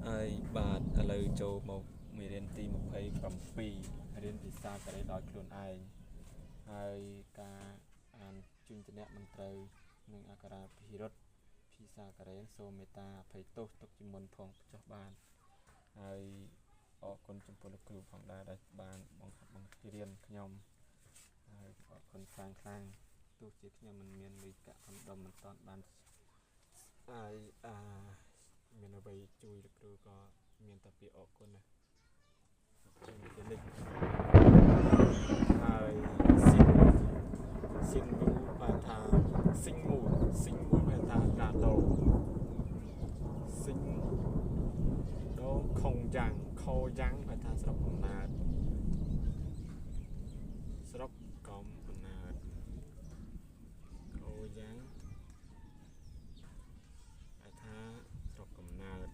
ហើយបាទឥឡូវចូលមកមេរៀនទី27រៀនភាសាកូរ៉េដោយខ្លួនឯងហើយការអានជញ្ជាក់មិនត្រូវនឹងអក្ខរាភិរុតភាសាកូរ៉េសូមមេត្តាអភ័យទោសទុកជាមុនផងចុះបានហើយអរគុណចំពោះលោកគ្រូផងដែរដែលបានបង្ហាត់បង្រៀនខ្ញុំហើយអរគុណខ្លាំងទោះជាខ្ញុំមិនមានលុយកាក់ផងដុំមិនតាន់បានហើយមានអ្វីជួយលោកគ្រូក៏មានតែពាក្យអរគុណណាជួយជានិច្ចហើយស៊ីនមូបានថាស៊ីងមូបានថាកាដូស៊ីងដូខុងយ៉ាងខោយ៉ាងបានថាស្រុកកំណើតស្រុកកំណើតខោយ៉ាងបានថាស្រុកកំណើត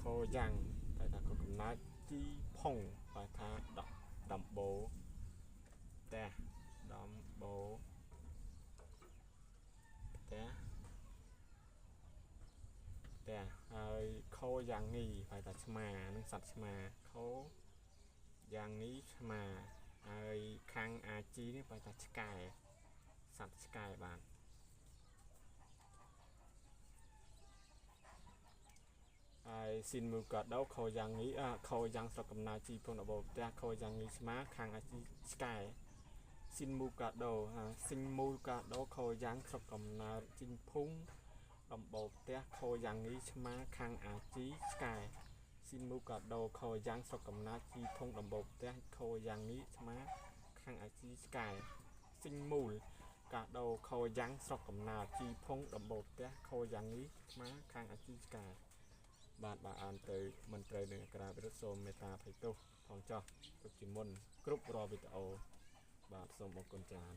ខោយ៉ាងបានថាខោកំណើតជីផុងបានថាដំបូផ្ទះដំបូផ្ទះហើយខោយ៉ាងងីហើយថាឆ្មានឹងសត្វឆ្មាខោយ៉ាងងីឆ្មាហើយខាងអាជីនេះបើថាឆ្កែសត្វឆ្កែបាទហើយស៊ីនមូកាដូខោយ៉ាងងីខោយ៉ាងស្រុកកំណើតជីពងដបផ្ទះខោយ៉ាងងីឆ្មាខាងអាជីឆ្កែស៊ីនមូកាដូខោយ៉ាងស្រុកកំណើតជីងភុងដំបូផ្ទះខោយ៉ាងងីឆ្មាខាងអាជីឆ្កែស៊ីនមូកាដូខោយ៉ាងស្រុកកំណើតជីភុងដំបូផ្ទះខោយ៉ាងងីឆ្មាខាងអាជីឆ្កែស៊ីនមូលកាដូខោយ៉ាងស្រុកកំណើតជីភុងដំបូផ្ទះខោយ៉ាងងីឆ្មាខាងអាជីឆ្កែបាទអានទៅមិនត្រូវនឹងអក្ខរាវិរុទ្ធសូមមេត្តាអភ័យទោសផងចោះទុកជាមុនគ្រប់រាល់វីដេអូបាទសូមអរគុណច្រើន